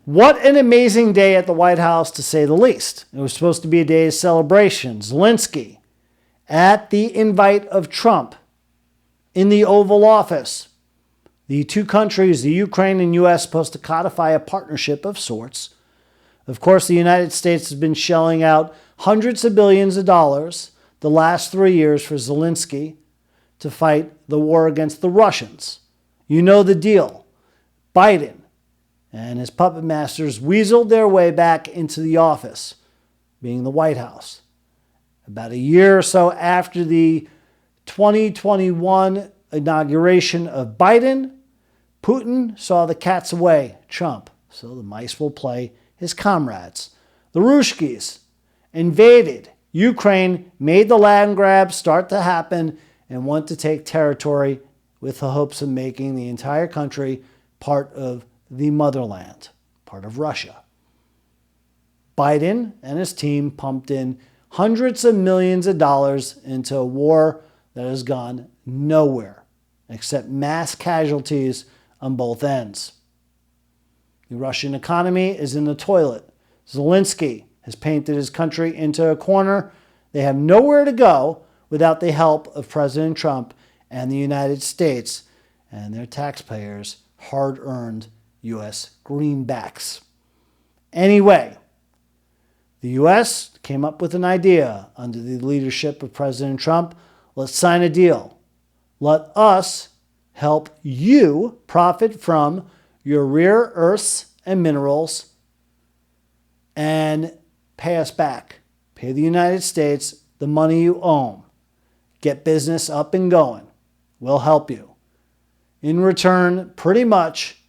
What an amazing day at the White House, to say the least. It was supposed to be a day of celebration. Zelensky, at the invite of Trump, in the Oval Office. The two countries, the Ukraine and U.S., supposed to codify a partnership of sorts. Of course, the United States has been shelling out hundreds of billions of dollars the last 3 years for Zelensky to fight the war against the Russians. You know the deal. Biden and his puppet masters weaseled their way back into the office, being the White House. About a year or so after the 2021 inauguration of Biden, Putin saw the cat's away, Trump. So the mice will play his comrades. The Ruskies invaded Ukraine, made the land grab start to happen, and want to take territory with the hopes of making the entire country part of the motherland, part of Russia. Biden and his team pumped in hundreds of millions of dollars into a war that has gone nowhere except mass casualties on both ends. The Russian economy is in the toilet. Zelensky has painted his country into a corner. They have nowhere to go without the help of President Trump and the United States and their taxpayers' hard-earned U.S. greenbacks. Anyway, the U.S. came up with an idea under the leadership of President Trump. Let's sign a deal. Let us help you profit from your rare earths and minerals and pay us back. Pay the United States the money you owe. Get business up and going. We'll help you. In return, pretty much,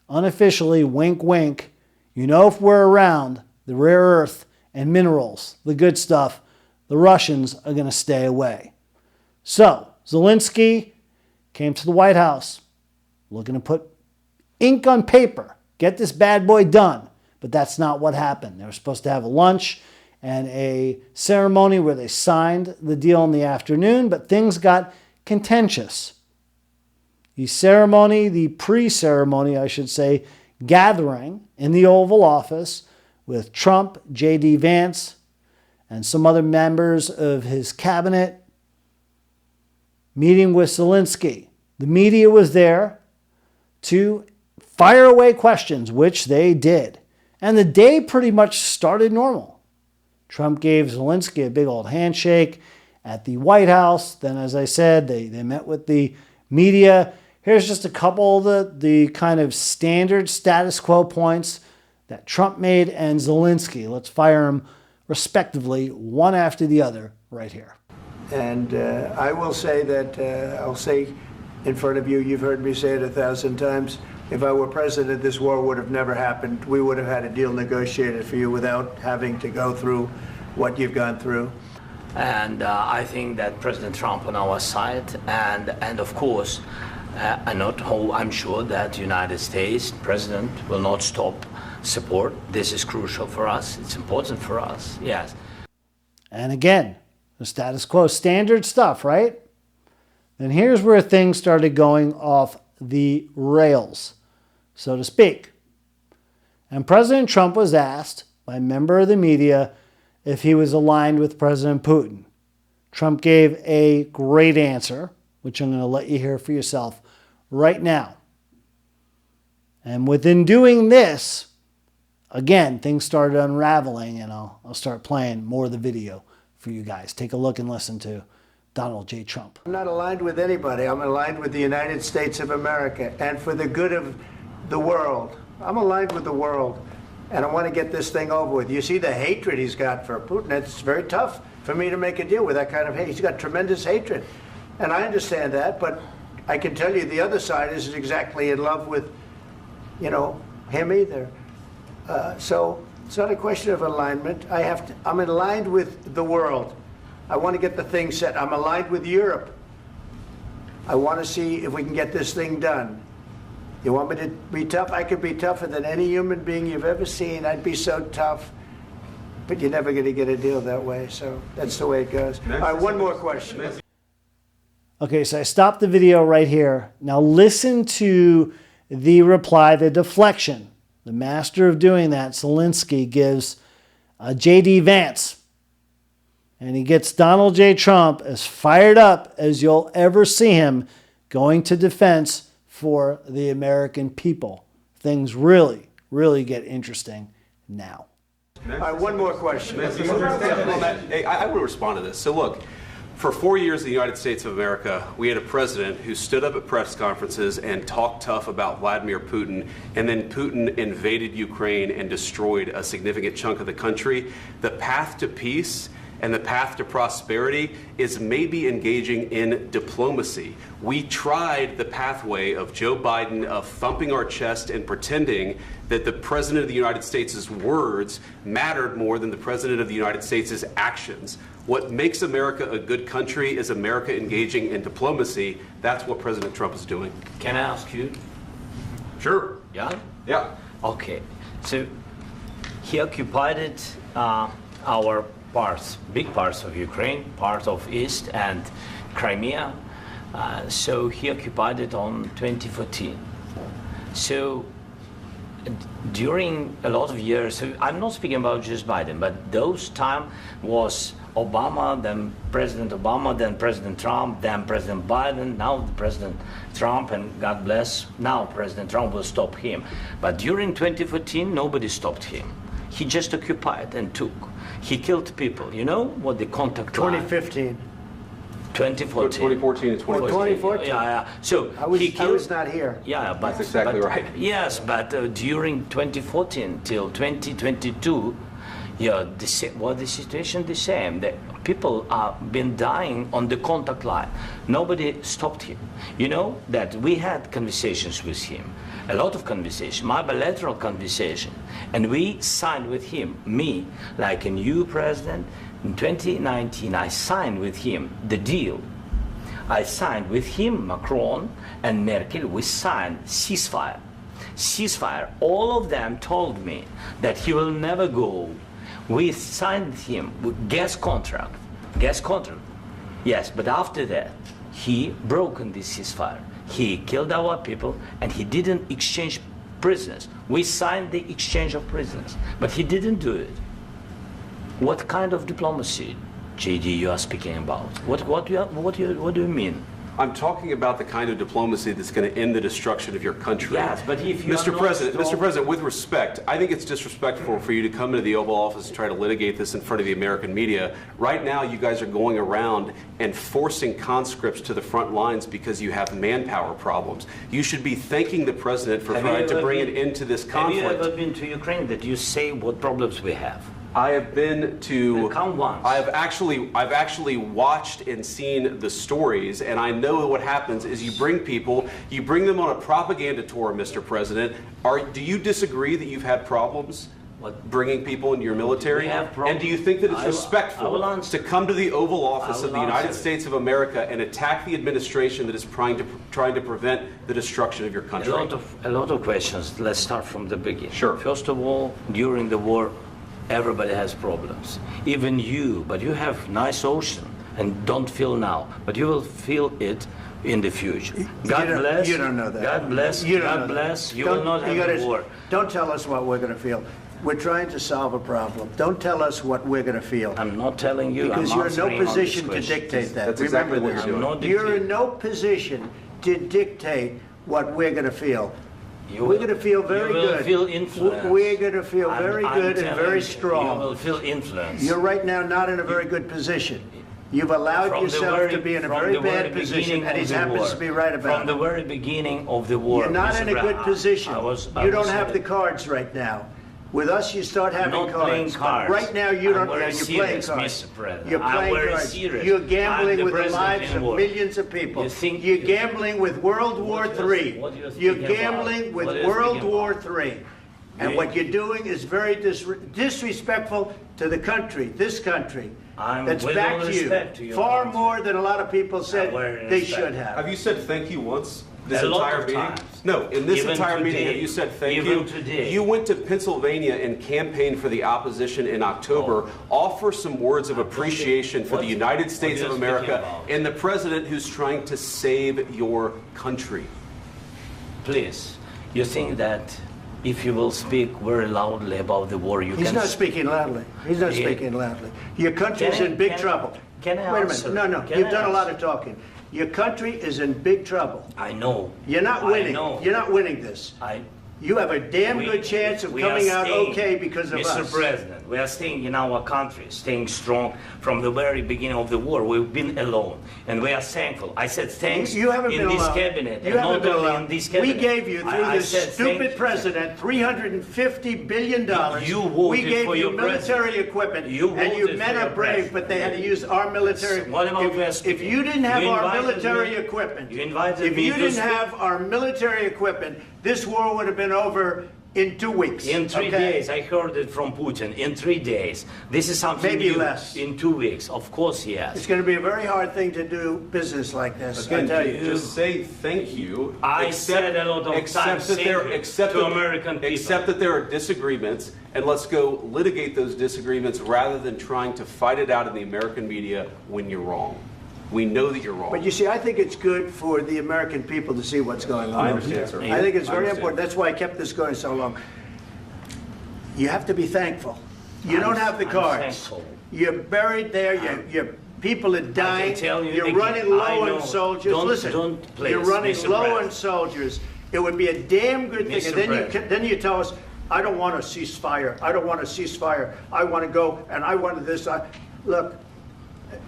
unofficially, wink, wink, you know, if we're around, the rare earth and minerals, the good stuff, the Russians are going to stay away. So, Zelensky came to the White House looking to put ink on paper, get this bad boy done. But that's not what happened. They were supposed to have a lunch and a ceremony where they signed the deal in the afternoon, but things got contentious. The ceremony, the pre-ceremony, I should say, gathering in the Oval Office with Trump, J.D. Vance, and some other members of his cabinet, meeting with Zelensky. The media was there to fire away questions, which they did. And the day pretty much started normal. Trump gave Zelensky a big old handshake at the White House. Then, as I said, they met with the media. Here's just a couple of the kind of standard status quo points that Trump made and Zelensky. Let's fire them respectively, one after the other, right here. And I will say that, I'll say in front of you, you've heard me say it 1,000 times, if I were president, this war would have never happened. We would have had a deal negotiated for you without having to go through what you've gone through. And I think that President Trump on our side, and of course, I'm sure that the United States President will not stop support. This is crucial for us. It's important for us, yes. And again, the status quo, standard stuff, right? And here's where things started going off the rails, so to speak. And President Trump was asked by a member of the media if he was aligned with President Putin. Trump gave a great answer, which I'm going to let you hear for yourself right now. And within doing this, again, things started unraveling, and I'll start playing more of the video for you guys. Take a look and listen to Donald J. Trump. I'm not aligned with anybody. I'm aligned with the United States of America and for the good of the world. I'm aligned with the world, and I want to get this thing over with. You see the hatred he's got for Putin. It's very tough for me to make a deal with that kind of hate. He's got tremendous hatred, and I understand that, but I can tell you the other side isn't exactly in love with, him either. So it's not a question of alignment. I'm aligned with the world. I want to get the thing set. I'm aligned with Europe. I want to see if we can get this thing done. You want me to be tough? I could be tougher than any human being you've ever seen. I'd be so tough. But you're never going to get a deal that way. So that's the way it goes. All right, one more question. Okay, so I stopped the video right here. Now listen to the reply, the deflection the master of doing that, Zelensky, gives J.D. Vance. And he gets Donald J. Trump as fired up as you'll ever see him going to defense for the American people. Things really, really get interesting now. All right, one more question. Hey, I want to respond to this. So look, for 4 years in the United States of America, we had a president who stood up at press conferences and talked tough about Vladimir Putin, and then Putin invaded Ukraine and destroyed a significant chunk of the country. The path to peace and the path to prosperity is maybe engaging in diplomacy. We tried the pathway of Joe Biden of thumping our chest and pretending that the President of the United States' words mattered more than the President of the United States' actions. What makes America a good country is America engaging in diplomacy. That's what President Trump is doing. Can I ask you? Sure. Yeah? Yeah. Okay. So he occupied our parts, big parts of Ukraine, part of East and Crimea. So he occupied it on 2014. So during a lot of years, so I'm not speaking about just Biden, but those time was Obama, then President Obama, then President Trump, then President Biden, now President Trump, and God bless, now President Trump will stop him. But during 2014, nobody stopped him. He just occupied and took. He killed people. You know what the contact line? 2015. 2014. 2014 and 2015. 2014. Yeah. So I was he killed, not here. Yeah, but That's exactly but, right. Yes, but during 2014 till 2022, yeah, the situation the same. The people have been dying on the contact line. Nobody stopped him. You know that we had conversations with him, a lot of conversation, my bilateral conversation, and we signed with him. Me, like a new president, in 2019, I signed with him the deal. I signed with him, Macron and Merkel. We signed ceasefire. Ceasefire. All of them told me that he will never go. We signed with him with gas contract. Gas contract. Yes, but after that, he broken this ceasefire. He killed our people and he didn't exchange prisoners. We signed the exchange of prisoners, but he didn't do it. What kind of diplomacy, JD, you are speaking about? What do you mean? I'm talking about the kind of diplomacy that's going to end the destruction of your country. Yes, but if you Mr. President, with respect, I think it's disrespectful for you to come into the Oval Office and try to litigate this in front of the American media. Right now, you guys are going around and forcing conscripts to the front lines because you have manpower problems. You should be thanking the President for trying to bring an end to this conflict. Have you ever been to Ukraine that you say what problems we have? I have been to. Come once. I've actually watched and seen the stories, and I know what happens is you bring them on a propaganda tour, Mr. President. Do you disagree that you've had problems bringing people into your military? We have problems. And do you think that it's respectful to come to the Oval Office of the United States of America and attack the administration that is trying to prevent the destruction of your country? A lot of questions. Let's start from the beginning. Sure. First of all, during the war, everybody has problems. Even you, but you have nice ocean and don't feel now, but you will feel it in the future. God bless. You don't know that. God bless. You don't God know bless. that. You will not have a war. Don't tell us what we're going to feel. We're trying to solve a problem. Don't tell us what we're going to feel. I'm not telling you. Because I'm you're in no answering on this position to question. dictate that. That's Remember exactly what this. you're doing. You're in no position to dictate what we're going to feel. We're going to feel very good. You will feel influenced. We're going to feel very good and very strong. You will feel influenced. You're right now not in a very good position. You've allowed yourself to be in a very bad position, and he happens to be right about it. From the very beginning of the war. You're not in a good position. You don't have the cards right now. With us, you start having I'm not playing cards. cards. Right now, you don't. I'm You're playing serious, cards. Mr. President. You're I'm playing very cards. serious. You're gambling I'm with the president lives in of war. millions of people. You think You're you- gambling with World War III. what you're You're speaking gambling about? with What you're World speaking War about? III. And You- what you're doing is very disrespectful to the country, this country. I'm That's with all backed respect to you your far country. more than a lot of people said very they respect. should have. Have you said thank you once? This A lot entire of meeting? times. No, in this Even entire meeting, today. have you said thank Even you? today. You went to Pennsylvania and campaigned for the opposition in October. Offer some words of appreciation for the United States what of you're speaking America about? and the president who's trying to save your country. Please, you think that if you will speak very loudly about the war, you He's can... not speaking loudly. He's not Yeah. speaking loudly. Your country's Can I- in big can I- trouble. can I Wait a answer? minute. No, Can you've I done a lot answer? of talking. Your country is in big trouble. I know. You're not I winning. know. You're not winning this. You have a damn good chance of we are coming out staying, okay because of Mr. us. President, we are staying in our country, staying strong from the very beginning of the war. We've been alone, and we are thankful. I said thanks You haven't in been this alone. cabinet, You and haven't not been only alone. in this cabinet. We gave you, through I this said stupid thank you. president, $350 billion. You voted We gave for you your military president. equipment, You and you voted men for are your brave, president. but they had to use our military. What about we are If speaking? you didn't have You our invited military me- equipment, you invited if me you to didn't speak. have our military equipment, this war would have been over in 2 weeks. In 3 okay? days, I heard it from Putin. In 3 days, this is something Maybe new. less. In 2 weeks, of course, yes. It's going to be a very hard thing to do business like this. I Again, tell you. just say thank you. I said a lot of times thank you to American people. Accept that there are disagreements, and let's go litigate those disagreements rather than trying to fight it out in the American media when you're wrong. We know that you're wrong. But you see, I think it's good for the American people to see what's going on. I understand, sir. I think it's I very understand. important. That's why I kept this going so long. You have to be thankful. You don't have the I'm cards. thankful. You're buried there. Your people are dying. tell you You're again, running I low know. on soldiers. Don't- Listen, don't, please, you're running Mr. low President. on soldiers. It would be a damn good thing. Mr. And then President. then you tell us, I don't want a ceasefire. I don't want a ceasefire. I want to go and I want this. Look,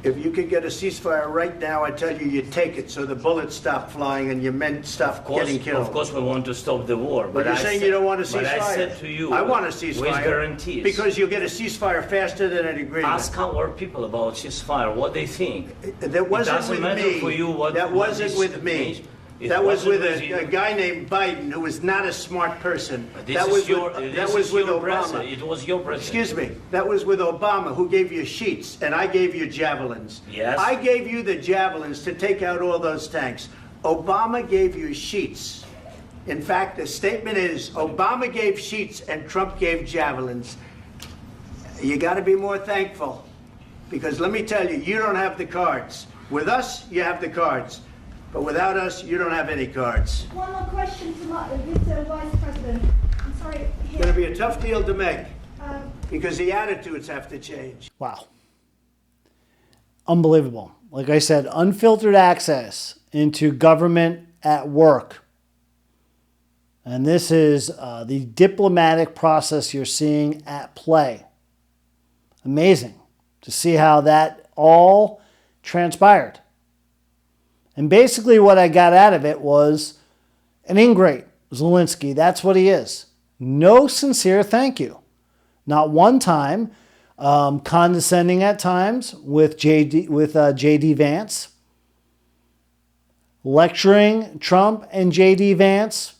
if you could get a ceasefire right now, I tell you, you take it so the bullets stop flying and your men stop getting killed. Of course, we want to stop the war. But you're saying you don't want a ceasefire. But I said to you, I want a ceasefire. with guarantees. Because you'll get a ceasefire faster than an agreement. Ask our people about ceasefire, what they think. That wasn't doesn't with matter me. for you what- That what wasn't this with me. means. It That was wasn't with with a you. guy named Biden who was not a smart person. This That is was your, with, this that was is with your Obama. president. It was your president. Excuse me. That was with Obama, who gave you sheets, and I gave you javelins. Yes. I gave you the javelins to take out all those tanks. Obama gave you sheets. In fact, the statement is Obama gave sheets and Trump gave javelins. You got to be more thankful, because let me tell you, you don't have the cards. With us, you have the cards. But without us, you don't have any cards. One more question to Mr. Vice President. I'm sorry. It's going to be a tough deal to make, Um, because the attitudes have to change. Wow. Unbelievable. Like I said, unfiltered access into government at work. And this is the diplomatic process you're seeing at play. Amazing to see how that all transpired. And basically what I got out of it was an ingrate, Zelensky. That's what he is. No sincere thank you. Not one time. Condescending at times with J.D. Vance. Lecturing Trump and J.D. Vance.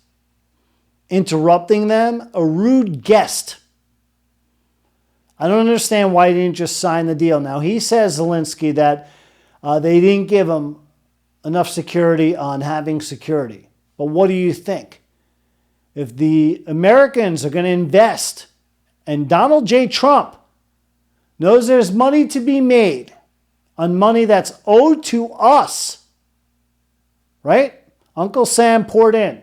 Interrupting them. A rude guest. I don't understand why he didn't just sign the deal. Now, he says, Zelensky, that they didn't give him enough security on having security. But what do you think? If the Americans are going to invest, and Donald J. Trump knows there's money to be made on money that's owed to us, right? Uncle Sam poured in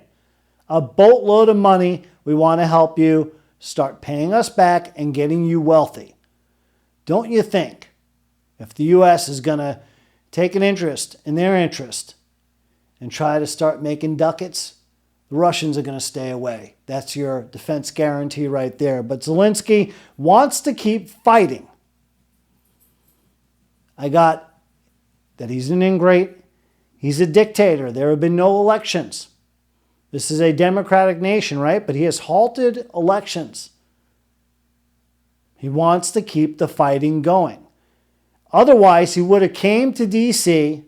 a boatload of money. We want to help you. Start paying us back and getting you wealthy. Don't you think if the U.S. is going to take an interest in their interest and try to start making ducats, the Russians are going to stay away. That's your defense guarantee right there. But Zelensky wants to keep fighting. I got that he's an ingrate. He's a dictator. There have been no elections. This is a democratic nation, right? But he has halted elections. He wants to keep the fighting going. Otherwise, he would have came to D.C.,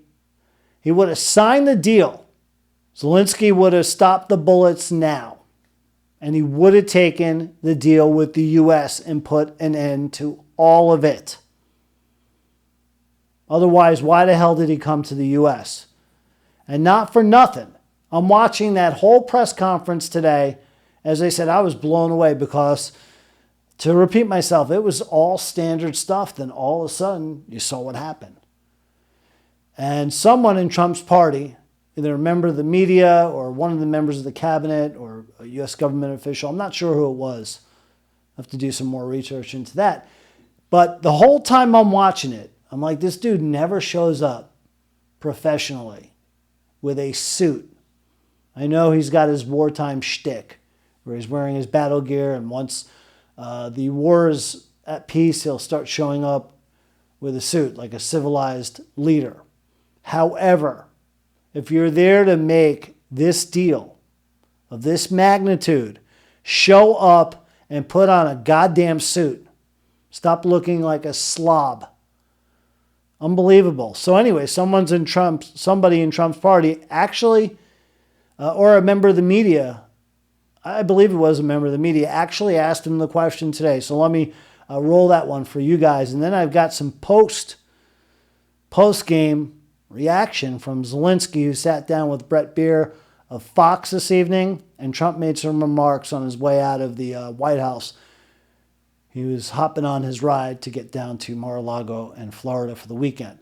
he would have signed the deal. Zelensky would have stopped the bullets now. And he would have taken the deal with the U.S. and put an end to all of it. Otherwise, why the hell did he come to the U.S.? And not for nothing. I'm watching that whole press conference today. As I said, I was blown away because, to repeat myself, it was all standard stuff. Then all of a sudden, you saw what happened. And someone in Trump's party, either a member of the media or one of the members of the cabinet or U.S. government official. I'm not sure who it was. I have to do some more research into that. But the whole time I'm watching it, I'm like, this dude never shows up professionally with a suit. I know he's got his wartime shtick where he's wearing his battle gear, and once the war is at peace, he'll start showing up with a suit like a civilized leader. However, if you're there to make this deal of this magnitude, show up and put on a goddamn suit. Stop looking like a slob. Unbelievable. So anyway, somebody in Trump's party actually, or a member of the media, I believe it was a member of the media, actually asked him the question today. So let me roll that one for you guys. And then I've got some post-game reaction from Zelensky, who sat down with Brett Baier of Fox this evening, and Trump made some remarks on his way out of the White House. He was hopping on his ride to get down to Mar-a-Lago and Florida for the weekend.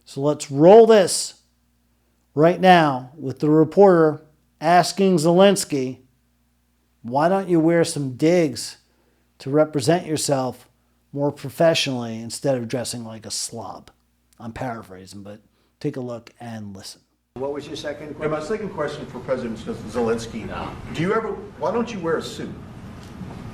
So let's roll this right now with the reporter asking Zelensky, why don't you wear some digs to represent yourself more professionally instead of dressing like a slob? I'm paraphrasing, but take a look and listen. What was your second And question? my second question for President Zelensky, why don't you wear a suit?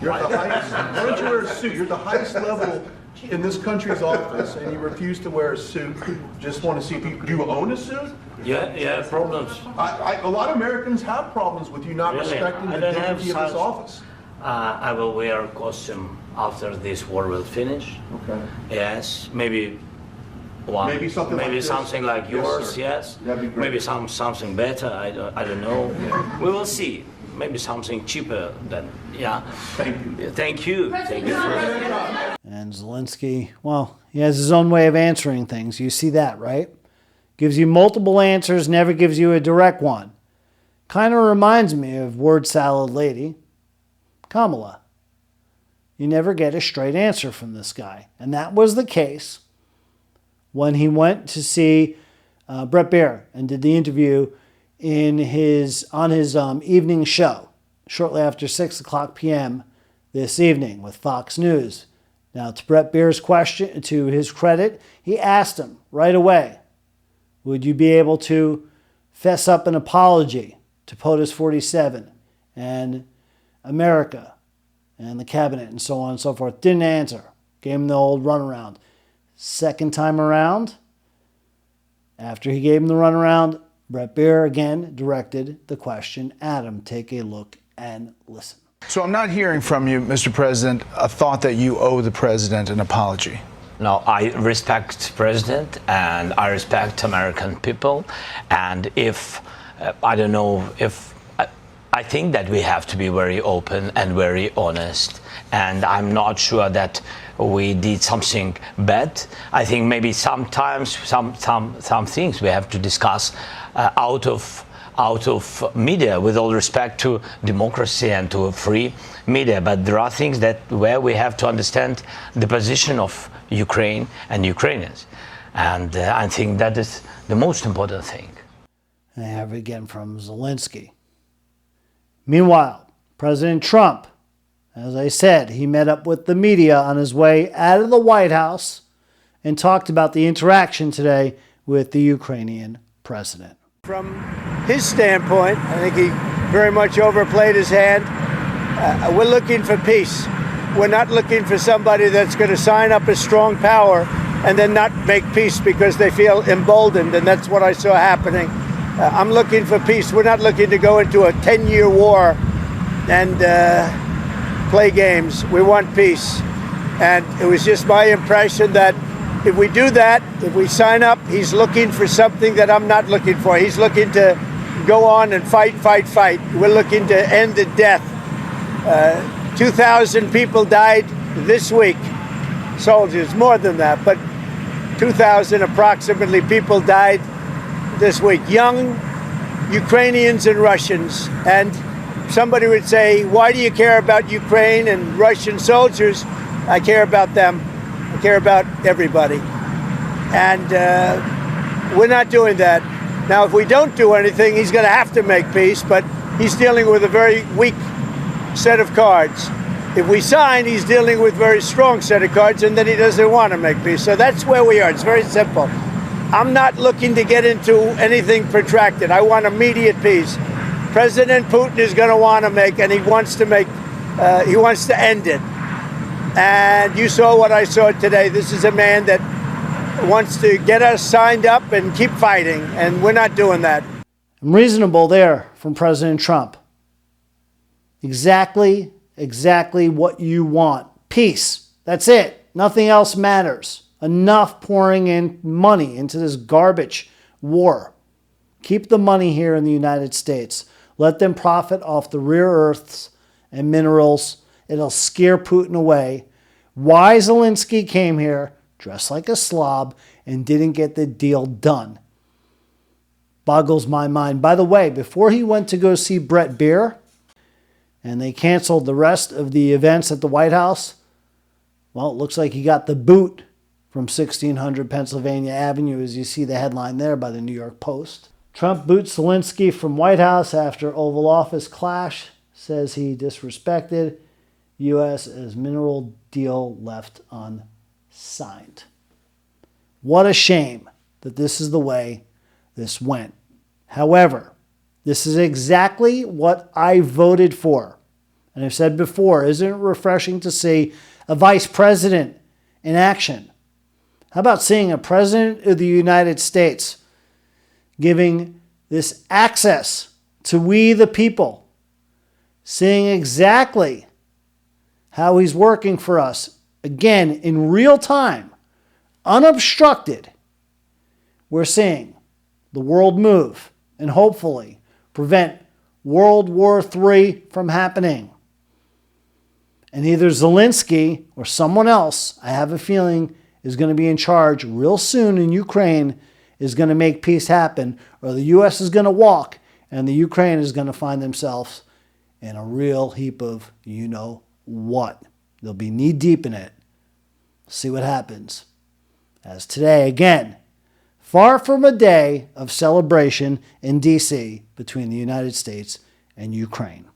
You're at the highest, why don't you wear a suit? You're at the highest level in this country's office, and you refuse to wear a suit. Just want to see if do you own a suit? Yeah, problems. A lot of Americans have problems with you not Really? respecting I the don't have dignity of this such- office. I will wear a costume after this war will finish. Okay. Yes, maybe one. Maybe something like this. Something like Yes, yours. sir. Yes. That'd be great. Maybe something better. I don't know. We will see. Maybe something cheaper than Thank you. Thank you. Thank you. And Zelensky, well, he has his own way of answering things. You see that, right? Gives you multiple answers, never gives you a direct one. Kind of reminds me of word salad lady, Kamala. You never get a straight answer from this guy. And that was the case when he went to see Brett Baier and did the interview on his evening show shortly after 6 o'clock p.m. this evening with Fox News. Now, to Brett Baier's question, to his credit, he asked him right away, would you be able to fess up an apology to POTUS 47 and America and the cabinet and so on and so forth? Didn't answer. Gave him the old runaround. Second time around, after he gave him the runaround, Brett Baier again directed the question at him. Take a look and listen. So I'm not hearing from you, Mr. President, a thought that you owe the president an apology. No, I respect President and I respect American people. And if, I don't know, if I think that we have to be very open and very honest. And I'm not sure that we did something bad. I think maybe sometimes some things we have to discuss out of media, with all respect to democracy and to a free media. But there are things where we have to understand the position of Ukraine and Ukrainians. And I think that is the most important thing. And I have it again from Zelensky. Meanwhile, President Trump, as I said, he met up with the media on his way out of the White House and talked about the interaction today with the Ukrainian president. From his standpoint, I think he very much overplayed his hand. We're looking for peace. We're not looking for somebody that's going to sign up as strong power and then not make peace because they feel emboldened, and that's what I saw happening. I'm looking for peace. We're not looking to go into a 10-year war and play games. We want peace. And it was just my impression that if we do that, if we sign up, he's looking for something that I'm not looking for. He's looking to go on and fight. We're looking to end the death. 2,000 people died this week. Soldiers, more than that, but 2,000 approximately people died this week. Young Ukrainians and Russians. And somebody would say, why do you care about Ukraine and Russian soldiers? I care about them. I care about everybody. And we're not doing that. Now, if we don't do anything, he's going to have to make peace, but he's dealing with a very weak set of cards. If we sign, he's dealing with a very strong set of cards, and then he doesn't want to make peace. So that's where we are. It's very simple. I'm not looking to get into anything protracted. I want immediate peace. President Putin is going to want to make, and he wants to end it. And you saw what I saw today. This is a man that wants to get us signed up and keep fighting, and we're not doing that. Reasonable there from President Trump. Exactly what you want. Peace. That's it. Nothing else matters. Enough pouring in money into this garbage war. Keep the money here in the United States. Let them profit off the rare earths and minerals. It'll scare Putin away. Why Zelensky came here, dressed like a slob, and didn't get the deal done boggles my mind. By the way, before he went to go see Brett Beer, and they canceled the rest of the events at the White House, well, it looks like he got the boot from 1600 Pennsylvania Avenue, as you see the headline there by the New York Post. Trump boots Zelensky from White House after Oval Office clash, says he disrespected U.S. as mineral deal left unsigned. What a shame that this is the way this went. However, this is exactly what I voted for. And I've said before, isn't it refreshing to see a vice president in action? How about seeing a president of the United States giving this access to we the people, seeing exactly how he's working for us, again, in real time, unobstructed. We're seeing the world move and hopefully prevent World War III from happening. And either Zelensky or someone else, I have a feeling, is going to be in charge real soon in Ukraine, is going to make peace happen, or the U.S. is going to walk and the Ukraine is going to find themselves in a real heap of you-know-what. They'll be knee-deep in it. See what happens. As today, again, far from a day of celebration in D.C. between the United States and Ukraine.